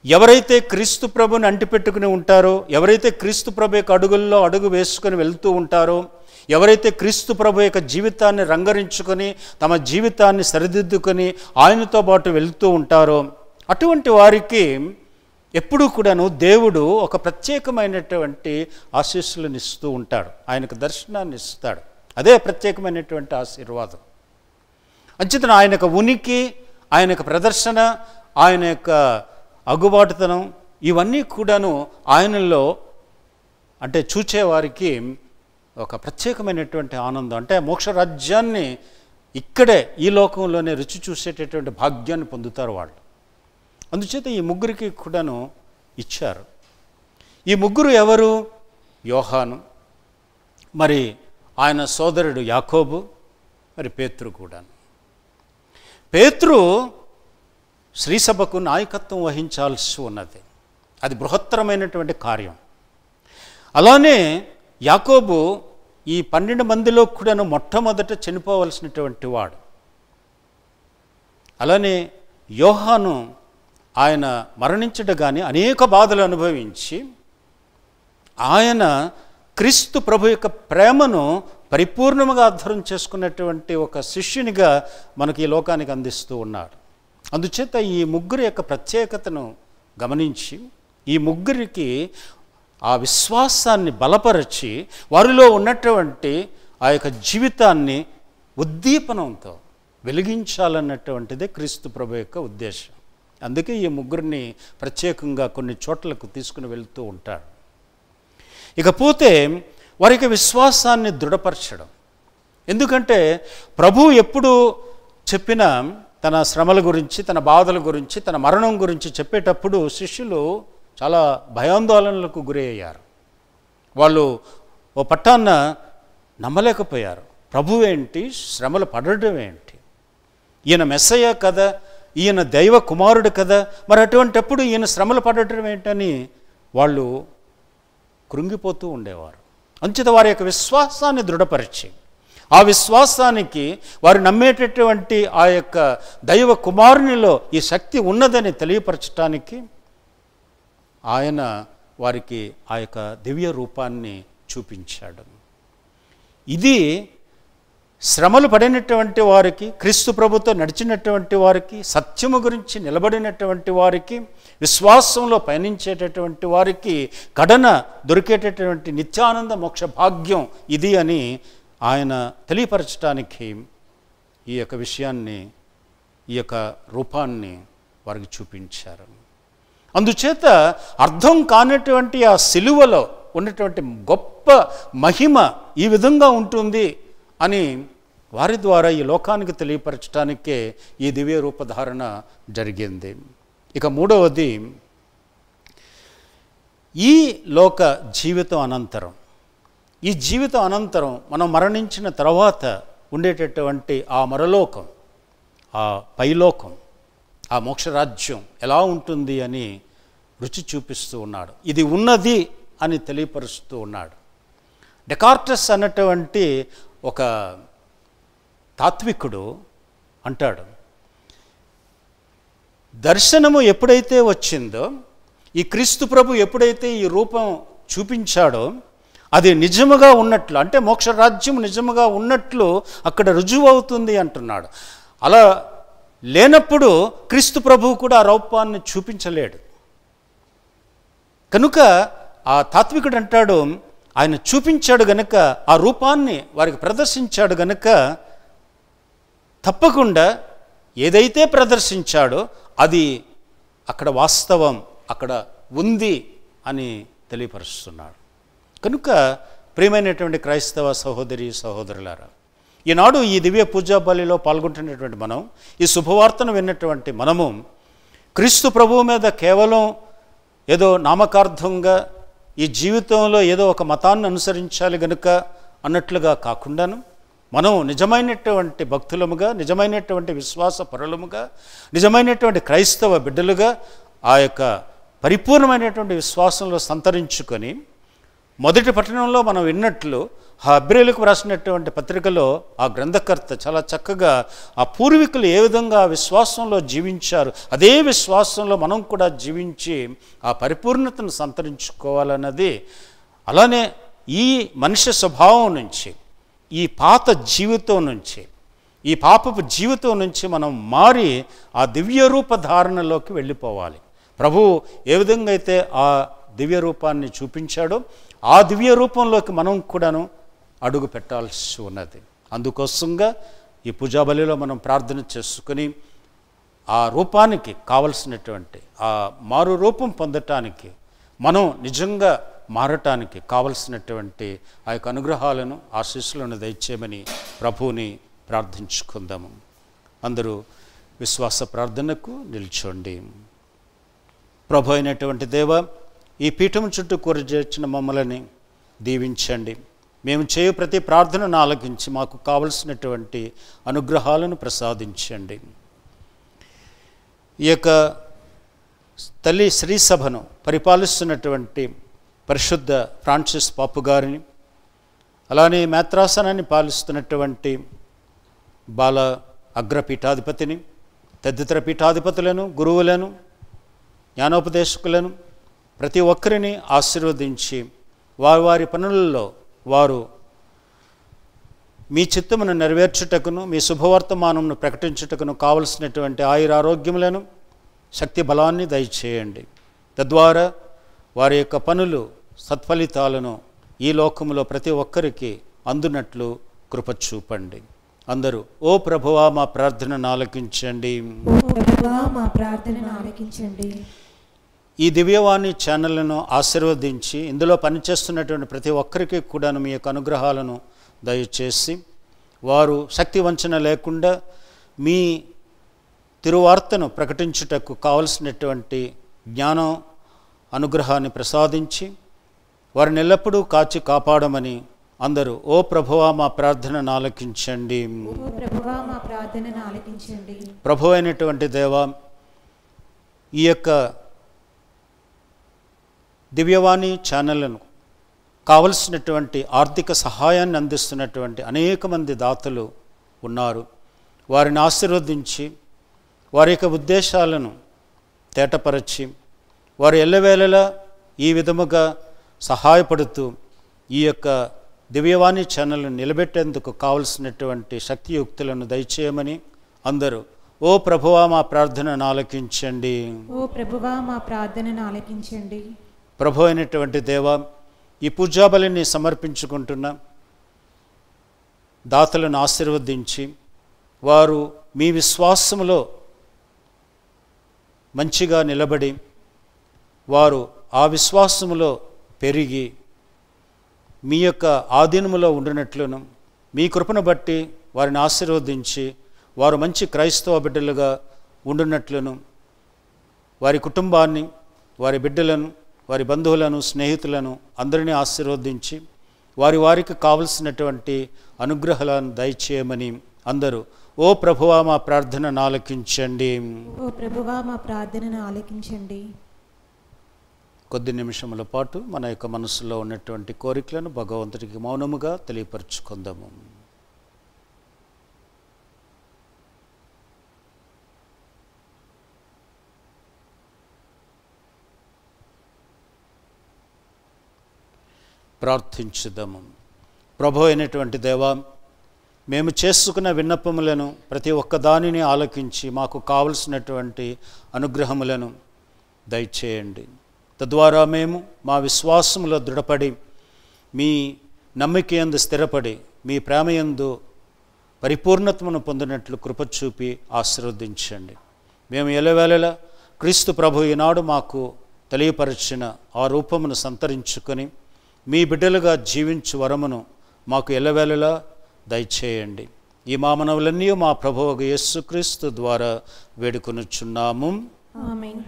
ఎవరైతే క్రీస్తు ప్రభుని అంటిపెట్టుకుని ఉంటారో, ఎవరైతే క్రీస్తు ప్రభు యొక్క అడుగుల్లో అడుగు వేసుకొని వెళ్తూ ఉంటారో, ఎవరైతే క్రీస్తు ప్రభు యొక్క జీవితాన్ని రంగరించుకొని తమ జీవితాన్ని సరిదిద్దుకొని ఆయనతో పాటు వెళ్తూ ఉంటారో అటువంటి వారికి ఎప్పుడూ కూడాను దేవుడు ఒక ప్రత్యేకమైనటువంటి ఆశీస్సులను ఇస్తూ ఉంటాడు, ఆయనకు దర్శనాన్ని ఇస్తాడు. అదే ప్రత్యేకమైనటువంటి ఆశీర్వాదం. అంచేతన ఆయన యొక్క ఉనికి, ఆయన యొక్క ప్రదర్శన, ఆయన యొక్క అగుబాటుతనం ఇవన్నీ కూడాను ఆయనలో అంటే చూచేవారికి ఒక ప్రత్యేకమైనటువంటి ఆనందం. అంటే మోక్షరాజ్యాన్ని ఇక్కడే ఈ లోకంలోనే రుచి చూసేటటువంటి భాగ్యాన్ని పొందుతారు వాళ్ళు. అందుచేత ఈ ముగ్గురికి కూడాను ఇచ్చారు. ఈ ముగ్గురు ఎవరు? యోహాను, మరి ఆయన సోదరుడు యాకోబు, మరి పేతురు కూడా. పేతురు శ్రీసభకు నాయకత్వం వహించాల్సి ఉన్నది, అది బృహత్తరమైనటువంటి కార్యం. అలానే యాకోబు ఈ 12 మందిలో కూడాను మొట్టమొదట చనిపోవలసినటువంటి వాడు. అలానే యోహాను ఆయన మరణించడగానే అనేక బాధలు అనుభవించి ఆయన క్రీస్తు ప్రభు యొక్క ప్రేమను పరిపూర్ణముగా అర్థం చేసుకున్నటువంటి ఒక శిష్యునిగా మనకి ఈ లోకానికి అందిస్తూ ఉన్నాడు. అందుచేత ఈ ముగ్గురి యొక్క ప్రత్యేకతను గమనించి ఈ ముగ్గురికి ఆ విశ్వాసాన్ని బలపరిచి వారిలో ఉన్నటువంటి ఆ యొక్క జీవితాన్ని ఉద్దీపనంతో వెలిగించాలన్నటువంటిదే క్రీస్తు ప్రభు యొక్క ఉద్దేశం. అందుకే ఈ ముగ్గురిని ప్రత్యేకంగా కొన్ని చోట్లకు తీసుకుని వెళ్తూ ఉంటాడు. ఇకపోతే వారికి విశ్వాసాన్ని దృఢపరచడం. ఎందుకంటే ప్రభు ఎప్పుడు చెప్పినా తన శ్రమల గురించి, తన బాధల గురించి, తన మరణం గురించి చెప్పేటప్పుడు శిష్యులు చాలా భయాందోళనలకు గురయ్యారు. వాళ్ళు ఓ పట్టాన్న నమ్మలేకపోయారు. ప్రభు ఏంటి, శ్రమలు పడడం ఏంటి, ఈయన మెస్సయ్య కదా, ఈయన దైవ కుమారుడు కదా, మరి అటువంటప్పుడు ఈయన శ్రమలు పడటం ఏంటని వాళ్ళు కృంగిపోతూ ఉండేవారు. అంచేత వారి యొక్క విశ్వాసాన్ని దృఢపరిచి ఆ విశ్వాసానికి వారు నమ్మేటటువంటి ఆ యొక్క దైవ కుమారునిలో ఈ శక్తి ఉన్నదని తెలియపరచటానికి ఆయన వారికి ఆ యొక్క దివ్య రూపాన్ని చూపించాడు. ఇది శ్రమలు పడినటువంటి వారికి, క్రీస్తు ప్రభుతో నడిచినటువంటి వారికి, సత్యము గురించి నిలబడినటువంటి వారికి, విశ్వాసంలో పయనించేటటువంటి వారికి కడన దొరికేటటువంటి నిత్యానంద మోక్ష భాగ్యం ఇది అని ఆయన తెలియపరచడానికి ఈ యొక్క విషయాన్ని, ఈ యొక్క రూపాన్ని వారికి చూపించారు. అందుచేత అర్థం కానటువంటి ఆ సిలువలో ఉన్నటువంటి గొప్ప మహిమ ఈ విధంగా ఉంటుంది అని వారి ద్వారా ఈ లోకానికి తెలియపరచడానికే ఈ దివ్య రూపధారణ జరిగింది. ఇక మూడవది, ఈ లోక జీవితం అనంతరం, ఈ జీవితం అనంతరం మనం మరణించిన తర్వాత ఉండేటటువంటి ఆ మరలోకం, ఆ పైలోకం, ఆ మోక్షరాజ్యం ఎలా ఉంటుంది అని రుచి చూపిస్తూ ఉన్నాడు. ఇది ఉన్నది అని తెలియపరుస్తూ ఉన్నాడు. డెకార్టస్ అన్నటువంటి ఒక తాత్వికుడు అంటాడు, దర్శనము ఎప్పుడైతే వచ్చిందో, ఈ క్రీస్తు ప్రభు ఎప్పుడైతే ఈ రూపం చూపించాడో అది నిజముగా ఉన్నట్లు, అంటే మోక్షరాజ్యం నిజముగా ఉన్నట్లు అక్కడ రుజువు అవుతుంది అంటున్నాడు. అలా లేనప్పుడు క్రీస్తు ప్రభువు కూడా ఆ రూపాన్ని చూపించలేడు. కనుక ఆ తాత్వికుడు అంటాడు, ఆయన చూపించాడు గనుక, ఆ రూపాన్ని వారికి ప్రదర్శించాడు గనుక తప్పకుండా ఏదైతే ప్రదర్శించాడో అది అక్కడ వాస్తవం, అక్కడ ఉంది అని తెలియపరుస్తున్నాడు. కనుక ప్రియమైనటువంటి క్రైస్తవ సహోదరి సహోదరులారా, ఈనాడు ఈ దివ్య పూజా బలిలో పాల్గొంటున్నటువంటి మనం, ఈ శుభవార్తను విన్నటువంటి మనము క్రీస్తు ప్రభువు మీద కేవలం ఏదో నామకార్థంగా ఈ జీవితంలో ఏదో ఒక మతాన్ని అనుసరించాలి గనుక అన్నట్లుగా కాకుండాను, మనం నిజమైనటువంటి భక్తులముగా, నిజమైనటువంటి విశ్వాస పరులముగా, నిజమైనటువంటి క్రైస్తవ బిడ్డలుగా ఆ యొక్క పరిపూర్ణమైనటువంటి విశ్వాసంలో సంతరించుకొని, మొదటి పట్టణంలో మనం విన్నట్లు హెబ్రీయులకు రాసినటువంటి పత్రికలో ఆ గ్రంథకర్త చాలా చక్కగా ఆ పూర్వీకులు ఏ విధంగా ఆ విశ్వాసంలో జీవించారు, అదే విశ్వాసంలో మనం కూడా జీవించి ఆ పరిపూర్ణతను సంతరించుకోవాలన్నది. అలానే ఈ మనిషి స్వభావం నుంచి, ఈ పాత జీవితం నుంచి, ఈ పాపపు జీవితం నుంచి మనం మారి ఆ దివ్య రూప ధారణలోకి వెళ్ళిపోవాలి. ప్రభువు ఏ విధంగా అయితే ఆ దివ్య రూపాన్ని చూపించాడో ఆ దివ్య రూపంలోకి మనం కూడాను అడుగు పెట్టాల్సి ఉన్నది. అందుకోసంగా ఈ పూజాబలిలో మనం ప్రార్థన చేసుకుని ఆ రూపానికి కావలసినటువంటి ఆ మారు రూపం పొందటానికి, మనం నిజంగా మారటానికి కావలసినటువంటి ఆ యొక్క అనుగ్రహాలను, ఆశీస్సులను దయచేయమని ప్రభువుని ప్రార్థించుకుందాము. అందరూ విశ్వాస ప్రార్థనకు నిల్చోండి. ప్రభు అయినటువంటి దేవ, ఈ పీఠం చుట్టూ కూరచేర్చిన మమ్మల్ని దీవించండి. మేము చేయు ప్రతి ప్రార్థనను ఆలకించి మాకు కావలసినటువంటి అనుగ్రహాలను ప్రసాదించండి. ఈ యొక్క తల్లి శ్రీ సభను పరిపాలిస్తున్నటువంటి పరిశుద్ధ ఫ్రాన్సిస్ పాపు గారిని, అలానే మేత్రాసనాన్ని పాలిస్తున్నటువంటి బాల అగ్రపీఠాధిపతిని, తదితర పీఠాధిపతులను, గురువులను, జ్ఞానోపదేశకులను ప్రతి ఒక్కరిని ఆశీర్వదించి వారి వారి పనులలో వారు మీ చిత్తమును నెరవేర్చుటకును, మీ శుభవర్తమానమును ప్రకటించుటకును కావలసినటువంటి ఆయురారోగ్యములను, శక్తి బలాన్ని దయచేయండి. తద్వారా వారి యొక్క పనులు సత్ఫలితాలను ఈ లోకములో ప్రతి ఒక్కరికి అందునట్లు కృప చూపండి. అందరూ ఓ ప్రభువా మా ప్రార్థనను ఆలకించండి. ఈ దివ్యవాణి ఛానళ్లను ఆశీర్వదించి ఇందులో పనిచేస్తున్నటువంటి ప్రతి ఒక్కరికి కూడా మీ యొక్క అనుగ్రహాలను దయచేసి వారు శక్తి వంచన లేకుండా మీ తిరువార్తను ప్రకటించుటకు కావలసినటువంటి జ్ఞానం అనుగ్రహాన్ని ప్రసాదించి వారిని ఎల్లప్పుడూ కాచి కాపాడమని అందరూ ఓ ప్రభువా మా ప్రార్థనను ఆలకించండి. ప్రభు అయినటువంటి దేవా, ఈ యొక్క దివ్యవాణి ఛానళ్లను కావలసినటువంటి ఆర్థిక సహాయాన్ని అందిస్తున్నటువంటి అనేక మంది దాతలు ఉన్నారు. వారిని ఆశీర్వదించి వారి యొక్క ఉద్దేశాలను తేటపరచి వారు ఎల్లవేళలా ఈ విధముగా సహాయపడుతూ ఈ యొక్క దివ్యవాణి ఛానల్ను నిలబెట్టేందుకు కావలసినటువంటి శక్తియుక్తులను దయచేయమని అందరూ ఓ ప్రభువా మా ప్రార్థనను ఆలకించండి. ప్రభు అయినటువంటి దేవా, ఈ పూజాబలిని సమర్పించుకుంటున్న దాతలను ఆశీర్వదించి వారు మీ విశ్వాసములో మంచిగా నిలబడి వారు ఆ విశ్వాసములో పెరిగి మీ యొక్క ఆధీనములో ఉండినట్లును, మీ కృపను బట్టి వారిని ఆశీర్వదించి వారు మంచి క్రైస్తవ బిడ్డలుగా ఉండునట్లును, వారి కుటుంబాన్ని, వారి బిడ్డలను, వారి బంధువులను, స్నేహితులను అందరినీ ఆశీర్వదించి వారికి కావలసినటువంటి అనుగ్రహాలను దయచేయమని అందరూ ఓ ప్రభువా మా ప్రార్థనను ఆలకించండి. కొద్ది నిమిషముల పాటు మన యొక్క మనసులో ఉన్నటువంటి కోరికలను భగవంతుడికి మౌనముగా తెలియపరుచుకుందాము. ప్రార్థించుదాము. ప్రభు అయినటువంటి దేవా, మేము చేసుకున్న విన్నపములను ప్రతి ఒక్క దానిని ఆలకించి మాకు కావలసినటువంటి అనుగ్రహములను దయచేయండి. తద్వారా మేము మా విశ్వాసములో దృఢపడి మీ నమ్మికయందు స్థిరపడి మీ ప్రేమయందు పరిపూర్ణతను పొందినట్లు కృప చూపి ఆశీర్వదించండి. మేము ఎల్లవేళలా క్రీస్తు ప్రభు ఈనాడు మాకు తెలియపరిచిన ఆ రూపమును సంతరించుకొని మీ బిడ్డలుగా జీవించు వరమును మాకు ఎల్లవేళలా దయచేయండి. ఈ మా మనవులన్నీ మా ప్రభువు యేసుక్రీస్తు ద్వారా వేడుకొనుచున్నాము. ఆమేన్.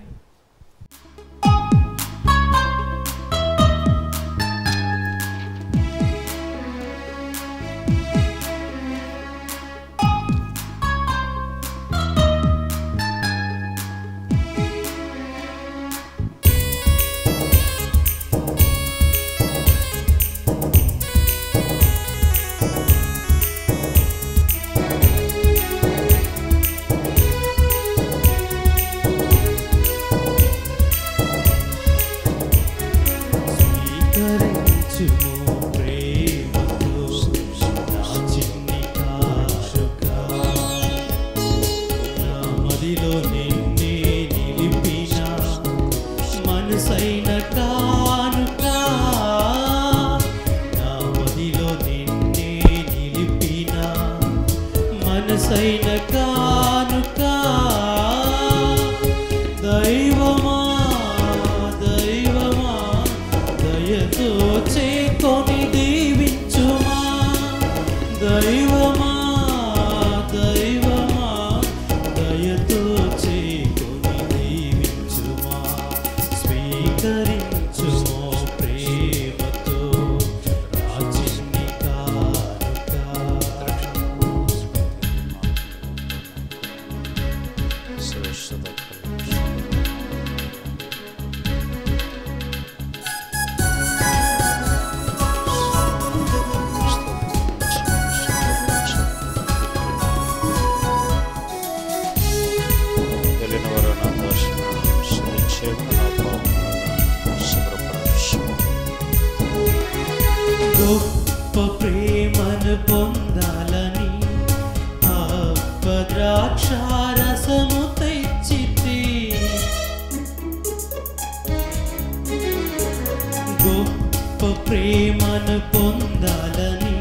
ప్రేమను పొందాలని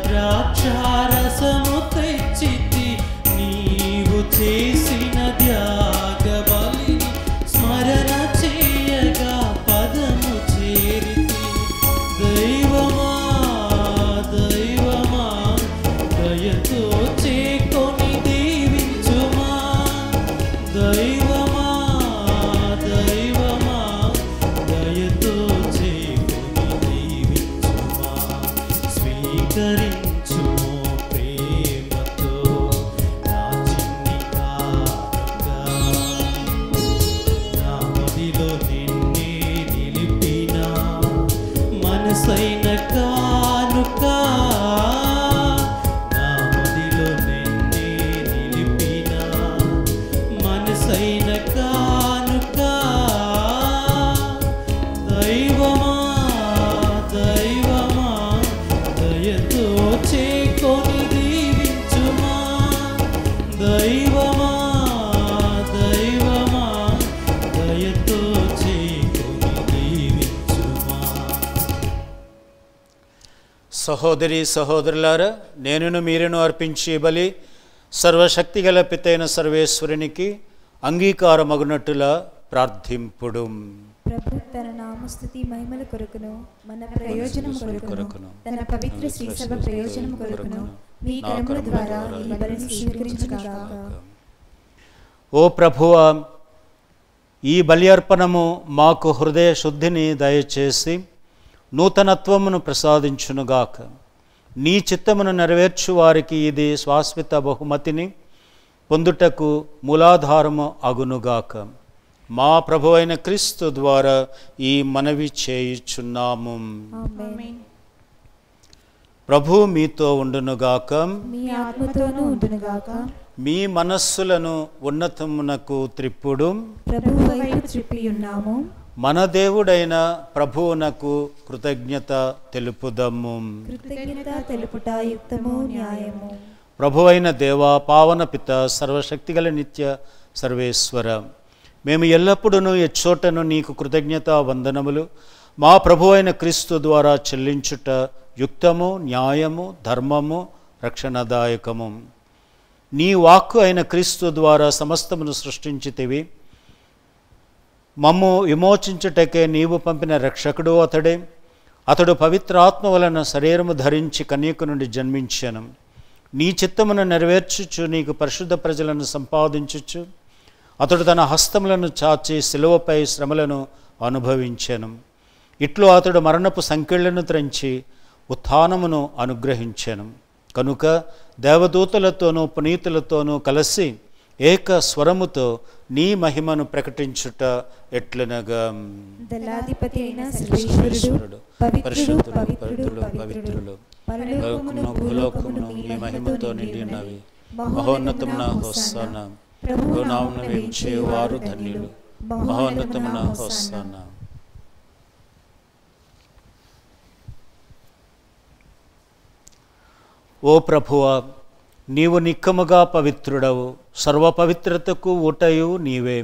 ద్రాక్షారసము తెచ్చితి నీవు చేసిన త్యాగ బలిని స్మరణ చేయగా పదము చేరితి దైవమా దైవమా దయతో చేకొని దీవించుమా దైవమా దైవమా దయతో చేకొని దీవించుమా స్వీకరించుము ప్రేమతో నా చిన్ని కానుక నా మదిలో నిన్నే నిలిపిన మనసైన కానుక నా మదిలో నిన్నే నిలిపిన మనసైన కానుక దైవమా దైవమా దయతో చేకొని దీవించుమా దైవమా దైవమా దయతో చేకొని దీవించుమా. సహోదరి సహోదరులారా, నేనును మీరును అర్పించే బలి సర్వశక్తిగల పితైన సర్వేశ్వరునికి అంగీకారమగునట్టులా ప్రార్థింపుడు. ప్రభు తన నామస్తుతి మహిమల కొరకును మన ప్రయోజనం కొరకును తన పవిత్ర శ్రీ సర్వ ప్రయోజనం కొరకును మీ కర్మల ద్వారా ఈ బలిని స్వీకరించుగాక. ఓ ప్రభువా, ఈ బలి అర్పణము మాకు హృదయ శుద్ధిని దయచేసి నూతనత్వమును ప్రసాదించునుగాక. నీ చిత్తమును నెరవేర్చు వారికి ఇది శాశ్వత బహుమతిని పొందుటకు మూలాధారము అగునుగాక. మా ప్రభువైన క్రీస్తు ద్వారా ఈ మనవి చేయుచున్నాము. ఆమేన్. ప్రభు మీతో ఉండునుగాక. మీ ఆత్మతోనూ ఉండునుగాక. మీ మనస్సులను ఉన్నతమునకు త్రిప్పుడు. ప్రభువు వైపు త్రిప్పి ఉన్నాము. మన దేవుడైన ప్రభువునకు కృతజ్ఞత తెలుపుదము. కృతజ్ఞత తెలుపుట యుక్తము న్యాయము. ప్రభువైన దేవా, పావన పిత, సర్వశక్తిగల నిత్య సర్వేశ్వర, మేము ఎల్లప్పుడూ ఎచ్చోటను నీకు కృతజ్ఞత వందనములు మా ప్రభువైన క్రీస్తు ద్వారా చెల్లించుట యుక్తము న్యాయము ధర్మము రక్షణదాయకము. నీ వాక్కు అయిన క్రీస్తు ద్వారా సమస్తమును సృష్టించితివి. మమ్ము విమోచించుటకే నీవు పంపిన రక్షకుడు అతడే. అతడు పవిత్రాత్మ వలన శరీరము ధరించి కన్యక నుండి జన్మించాను. నీ చిత్తమును నెరవేర్చుచు నీకు పరిశుద్ధ ప్రజలను సంపాదించుచు అతడు తన హస్తములను చాచి శిలువపై శ్రమలను అనుభవించాను. ఇట్లు అతడు మరణపు సంకెళ్లను త్రెంచి ఉత్థానమును అనుగ్రహించాను. కనుక దేవదూతలతోనూ పునీతులతోనూ కలిసి ఏక స్వరముతో నీ మహిమను ప్రకటించుట ఎట్లనగా, దళాధిపతి అయిన సర్వేశ్వరుడు పవిత్రుడు పవిత్రుడు పవిత్రుడు పరలోకమును భూలోకమును నీ మహిమతో నిండి ఉన్నవి. మహోన్నతమున హోసానా. ప్రభు నామమున వేంచేవారు ధన్యులు. మహోన్నతమున హోసానా. ఓ ప్రభువా, నీవు నిక్కముగా పవిత్రుడవు, సర్వపవిత్రతకు ఊటయు నీవే.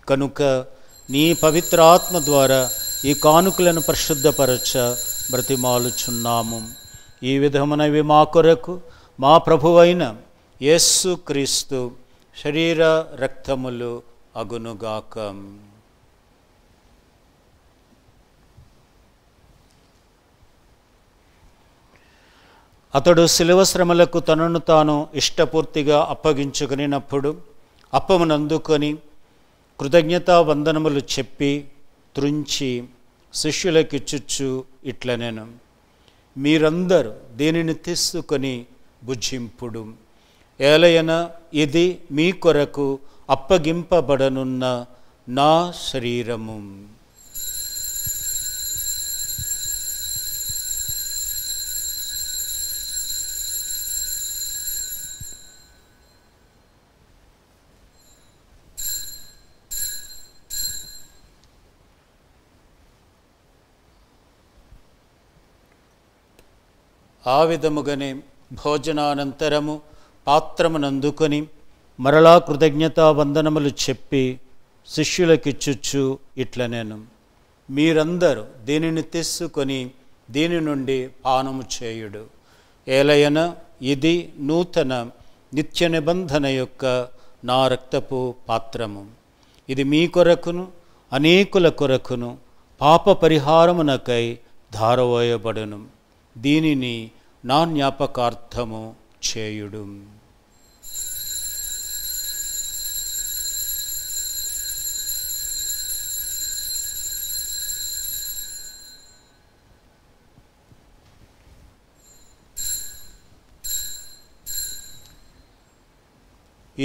కనుక నీ పవిత్రాత్మ ద్వారా ఈ కానుకలను పరిశుద్ధపరచ బ్రతిమాలుచున్నాము. ఈ విధమునవి మా కొరకు మా ప్రభువైన యేసు క్రీస్తు శరీర రక్తములు అగునుగాక. అతడు శిలువ శ్రమలకు తనను తాను ఇష్టపూర్తిగా అప్పగించుకునినప్పుడు అప్పమునందుకొని కృతజ్ఞతా వందనములు చెప్పి త్రుంచి శిష్యులకిచ్చుచు ఇట్లనెను, మీరందరూ దీనిని తీసుకొని భుజింపుడు. ఏలయన ఇది మీ కొరకు అప్పగింపబడనున్న నా శరీరము. ఆ విధముగానే భోజనానంతరము పాత్రమునందుకొని మరలా కృతజ్ఞతా వందనములు చెప్పి శిష్యులకిచ్చుచు ఇట్లనెను, మీరందరూ దీనిని తీసుకొని దీని నుండి పానము చేయుడు. ఏలయన ఇది నూతన నిత్య నిబంధన యొక్క నా రక్తపు పాత్రము. ఇది మీ కొరకును అనేకుల కొరకును పాప పరిహారమునకై ధారవోయబడును. దీనిని నా జ్ఞాపకార్థము చేయుడు.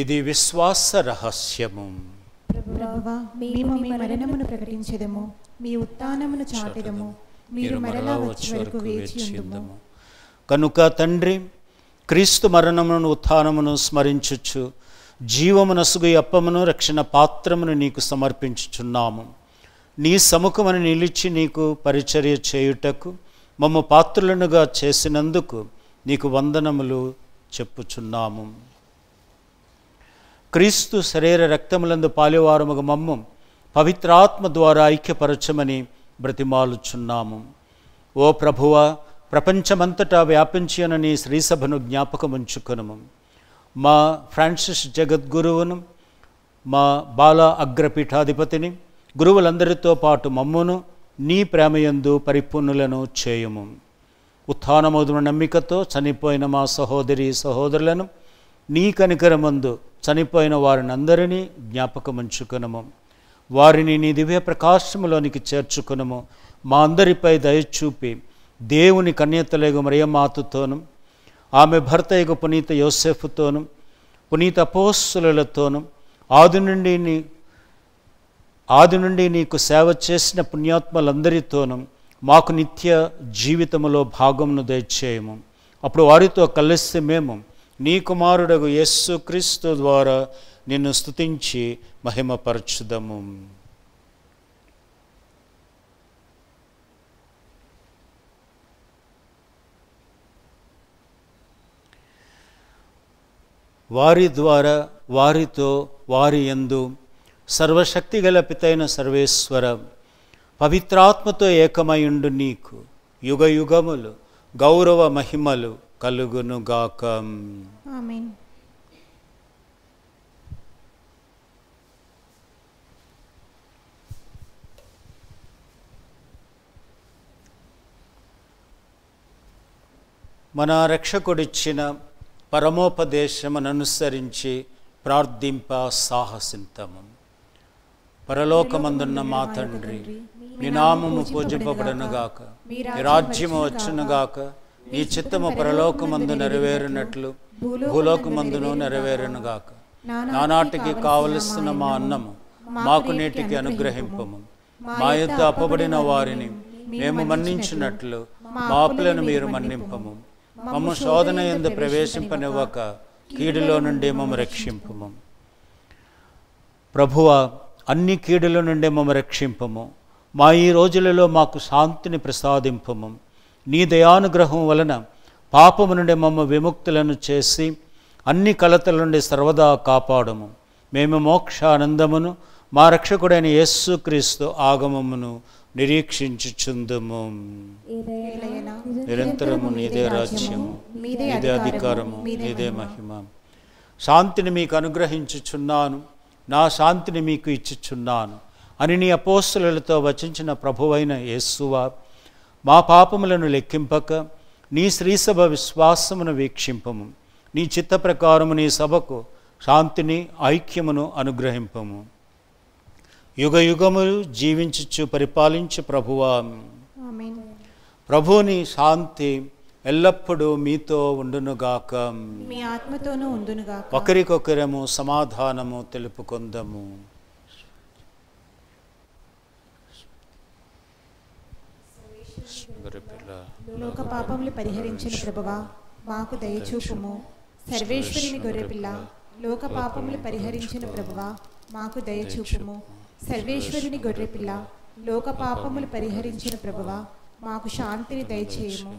ఇది విశ్వాస రహస్యము. ప్రభువా, మేము మీ మరణమును ప్రకటించెదము, మీ ఉత్థానమును చాటెదము, మీరు మరలా వచ్చే వరకు వేచి ఉందుము. కనుక తండ్రి, క్రీస్తు మరణమును ఉత్థానమును స్మరించుచు జీవమునసుగు అప్పమును రక్షణ పాత్రమును నీకు సమర్పించుచున్నాము. నీ సముఖమును నిలిచి నీకు పరిచర్య చేయుటకు మమ్మ పాత్రులనుగా చేసినందుకు నీకు వందనములు చెప్పుచున్నాము. క్రీస్తు శరీర రక్తములందు పాలివారముగ మమ్ము పవిత్రాత్మ ద్వారా ఐక్యపరచమని బ్రతిమాలుచున్నాము. ఓ ప్రభువా, ప్రపంచమంతటా వ్యాపించి ఉన్న నీ శ్రీసభను జ్ఞాపకముంచుకొనుము. మా ఫ్రాన్సిస్ జగద్గురువును, మా బాల అగ్రపీఠాధిపతిని, గురువులందరితో పాటు మమ్మును నీ ప్రేమయందు పరిపూర్ణులను చేయుము. ఉత్థానమోదున నమ్మికతో చనిపోయిన మా సహోదరి సహోదరులను నీ కనికరమందు చనిపోయిన వారిని అందరినీ జ్ఞాపకముంచుకొనుము. వారిని నీ దివ్య ప్రకాశములోనికి చేర్చుకొనుము. మా అందరిపై దయచూపి దేవుని కన్యతలేగు మరియమాతతోను, ఆమె భర్తయగు పునీత యోసేఫుతోను, పునీత అపోస్తలులతోను, ఆది నుండి నీకు సేవ చేసిన పుణ్యాత్మలందరితోనూ మాకు నిత్య జీవితములో భాగమును దయచేయము. అప్పుడు వారితో కలిసి మేము నీ కుమారుడగు యేసుక్రీస్తు ద్వారా నిన్ను స్తుతించి మహిమపరచుదము. వారి ద్వారా, వారితో, వారి యందు సర్వశక్తిగల పితైన సర్వేశ్వర, పవిత్రాత్మతో ఏకమయుండు నీకు యుగ యుగములు గౌరవ మహిమలు కలుగునుగాక. ఆమేన్. మన రక్షకుడిచ్చిన పరమోపదేశమును అనుసరించి ప్రార్థింప సాహసింతము. పరలోకమందున్న మా తండ్రి, నీ నామము పూజింపబడునుగాక, నీ రాజ్యము వచ్చునుగాక, నీ చిత్తము పరలోకమందు నెరవేరునట్లు భూలోకమందును నెరవేరునుగాక. నానాటికి కావలసిన మా అన్నము మాకు నేటికి అనుగ్రహింపము. మా యొద్ద అప్పబడిన వారిని మేము మన్నించినట్లు మా అప్పులను మీరు మన్నింపము. మమ్ము శోధన యందు ప్రవేశింపనివ్వక కీడులో నుండి మమ్ము రక్షింపము. ప్రభువా, అన్ని కీడుల నుండి మమ్ము రక్షింపము. మా ఈ రోజులలో మాకు శాంతిని ప్రసాదింపము. నీ దయానుగ్రహం వలన పాపము నుండి మమ్మ విముక్తులను చేసి అన్ని కలతల నుండి సర్వదా కాపాడము. మేము మోక్షానందమును మా రక్షకుడైన యేసుక్రీస్తు ఆగమమును నిరీక్షించుచుందుము. నిరంతరము నీదే రాజ్యము, నీదే అధికారము, నీదే మహిమ. శాంతిని మీకు అనుగ్రహించుచున్నాను, నా శాంతిని మీకు ఇచ్చుచున్నాను అని నీ అపోస్తలులతో వచించిన ప్రభువైన యేసువా, మా పాపములను లెక్కింపక నీ శ్రీసభ విశ్వాసమును వీక్షింపము. నీ చిత్త ప్రకారము నీ సభకు శాంతిని ఐక్యమును అనుగ్రహింపము. యుగ యుగములు జీవించుచు పరిపాలించు ప్రభువా, ఆమేన్. ప్రభువుని శాంతి ఎల్లప్పుడూ మీతో ఉండునుగాక. మీ ఆత్మతోనూ ఉండునుగాక. ఒకరికొకరము సమాధానము తెలుపుకొందము. లోక పాపములు పరిహరించిన ప్రభువా, మాకు దయచూపుము. సర్వేశ్వరుని గొర్రెపిల్ల, లోక పాపములు పరిహరించిన ప్రభువా, మాకు దయచూపుము. సర్వేశ్వరుని గొర్రెపిల్ల, లోక పాపములు పరిహరించిన ప్రభువా, మాకు శాంతిని దయచేయము.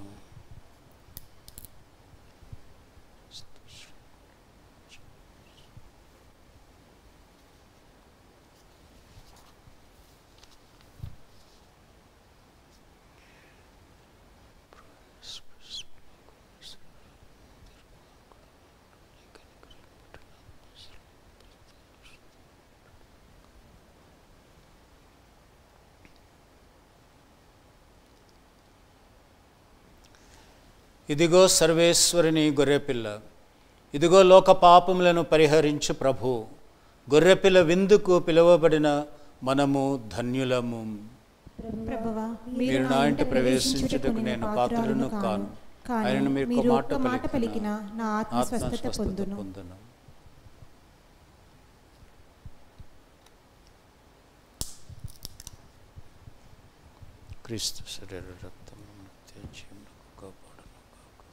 ఇదిగో సర్వేశ్వరుని గొర్రెపిల్ల, ఇదిగో లోక పాపములను పరిహరించు ప్రభు. గొర్రెపిల్ల విందుకు పిలువబడిన మనము ధన్యులము. ప్రభువా, మీరు నా ఇంట ప్రవేశించుటకు నేను పాత్రులను కాను, ఆయనను మీరు ఒక మాట పలికిన నా ఆత్మ స్వస్థత పొందును. క్రీస్తు శరీర రక్తము నిత్య జీవమునకు కాపాడును గాక.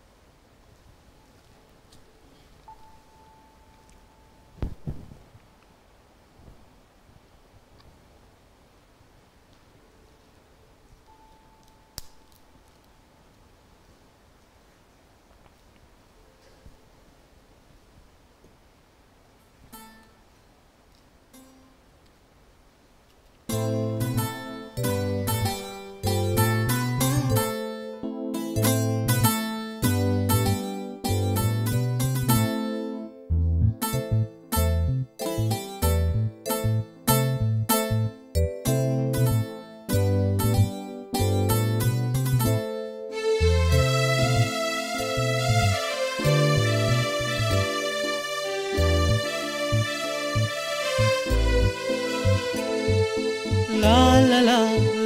La la la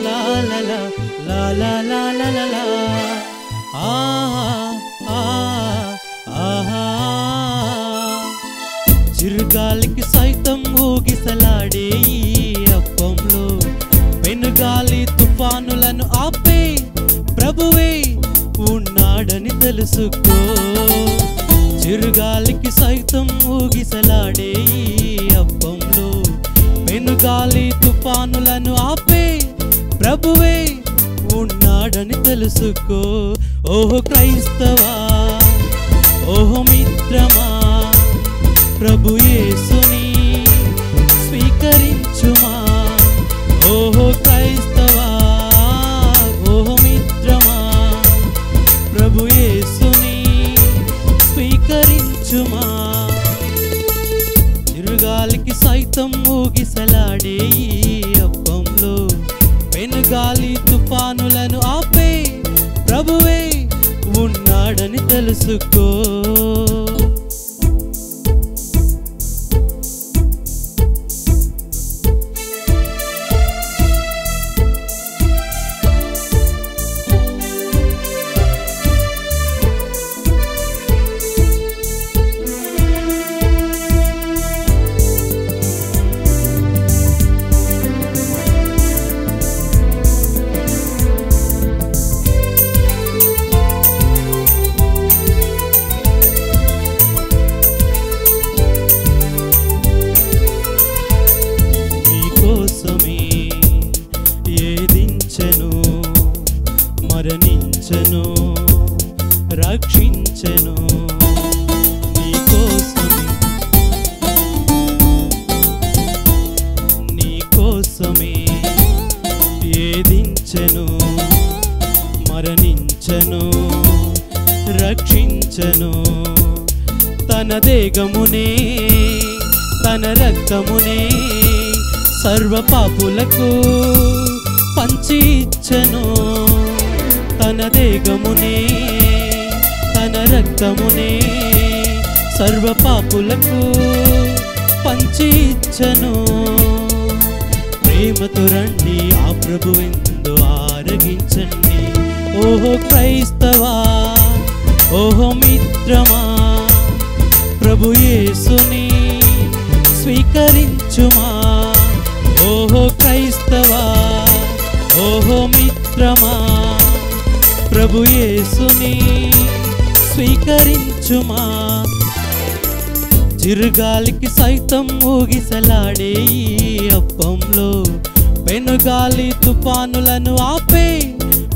la la la la la la la la la. చిరుగాలికి సైతం ఊగిసలాడే ఈ అప్పంలో పెనుగాలి తుఫానులను ఆపే ప్రభువే ఉన్నాడని తెలుసుకో. చిరుగాలికి సైతం ఊగిసలాడే ఈ అప్పంలో పెనుగాలి తుఫానులను ఆపే ప్రభువే ఉన్నాడని తెలుసుకో. ఓహో క్రైస్తవా, ఓహో మిత్రమా, ప్రభు యేసుని స్వీకరించుమా. ఓహో క్రైస్తవా, ఓహో మిత్రమా, ప్రభు యేసుని స్వీకరించుమా. చిరుగాలికి సైతం ఊగిసలాడే ఈ అప్పంలో పెనుగాలి తుఫానులను ఆపే ప్రభువే ఉన్నాడని తెలుసుకో. మరణించెను, రక్షించెను నీకోసమే ఏదించెను, మరణించెను, రక్షించెను. తన దేహమునే తన రక్తమునే సర్వ పాపులకు పంచి ఇచ్చెను. తన దేహమునే తన రక్తమునే సర్వ పాపులకు పంచి ఇచ్చెను. ప్రేమతో రండి ఆ ప్రభువెందు ఆరగించండి. ఓహో క్రైస్తవా, ఓహో మిత్రమా, ప్రభు యేసుని స్వీకరించుమా. ఓహో క్రైస్తవా, ఓహో మిత్రమా, ప్రభు యేసుని స్వీకరించుమా. చిరుగాలికి సైతం ఊగిసలాడే ఈ అప్పంలో పెనుగాలి తుఫానులను ఆపే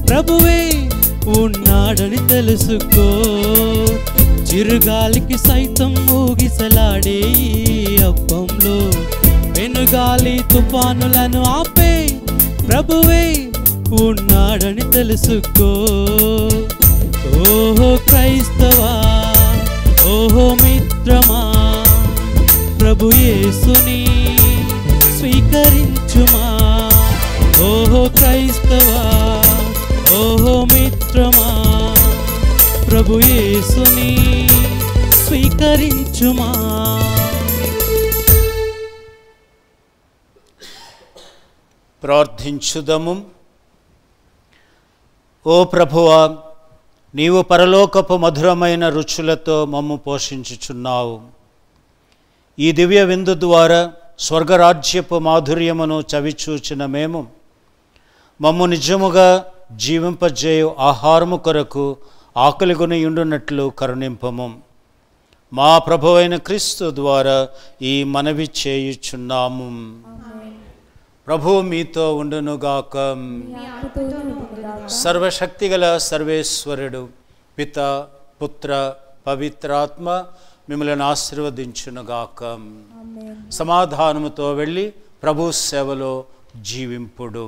ప్రభువే ఉన్నాడని తెలుసుకో. చిరుగాలికి సైతం ఊగిసలాడే ఈ అప్పంలో పెనుగాలి తుఫానులను ఆపే ప్రభువే ఉన్నాడని తెలుసుకో. ఓహో క్రైస్తవా, ఓహో మిత్రమా, ప్రభు యేసుని స్వీకరించుమా. ఓహో క్రైస్తవా, ఓహో మిత్రమా, ప్రభు యేసుని స్వీకరించుమా. ప్రార్థించుదము. ఓ ప్రభువా, నీవు పరలోకపు మధురమైన రుచులతో మమ్ము పోషించుచున్నావు. ఈ దివ్య విందు ద్వారా స్వర్గరాజ్యపు మాధుర్యమును చవిచూచిన మేము మమ్ము నిజముగా జీవింపజేయు ఆహారము కొరకు ఆకలిగొని ఉండునట్లు కరుణింపము. మా ప్రభువైన క్రీస్తు ద్వారా ఈ మనవి చేయుచున్నాము. ప్రభువు మీతో ఉండునుగాక. సర్వశక్తిగల సర్వేశ్వరుడు పిత, పుత్ర, పవిత్రాత్మ మిమ్మల్ని ఆశీర్వదించునుగాక. సమాధానముతో వెళ్ళి ప్రభు సేవలో జీవింపుడు.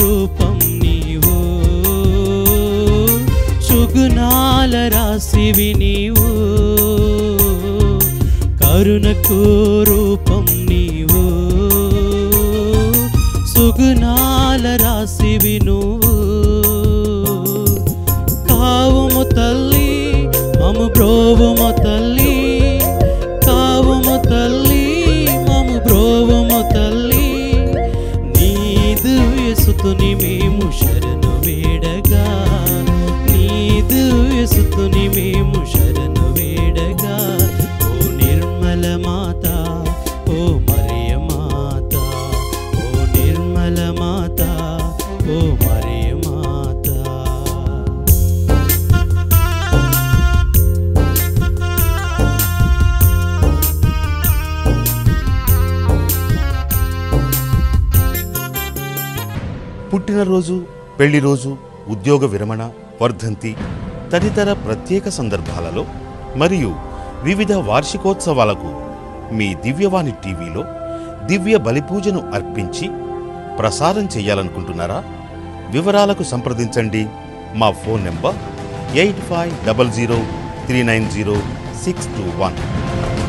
రూపం నీవు, సుగుణాల రాశివి నీవు, కరుణకు రూపం నీవు, సుగుణాల రాశివి నువ్వు. కావుము తల్లి మము బ్రోవుము తల్లి, కావుము తల్లి మము బ్రోవుము తల్లి. యేసుని మేము శరణు వేడగా, నీదు యేసుని మేము శరణు వేడగా. ఓ నిర్మల మాత, ఓ మరియ మాత, ఓ నిర్మల మాత, ఓ మరియ మాత. పుట్టినరోజు, పెళ్లిరోజు, ఉద్యోగ విరమణ, వర్ధంతి తదితర ప్రత్యేక సందర్భాలలో మరియు వివిధ వార్షికోత్సవాలకు మీ దివ్యవాణి టీవీలో దివ్య బలిపూజను అర్పించి ప్రసారం చేయాలనుకుంటున్నారా? వివరాలకు సంప్రదించండి. మా ఫోన్ నెంబర్ 8500390621.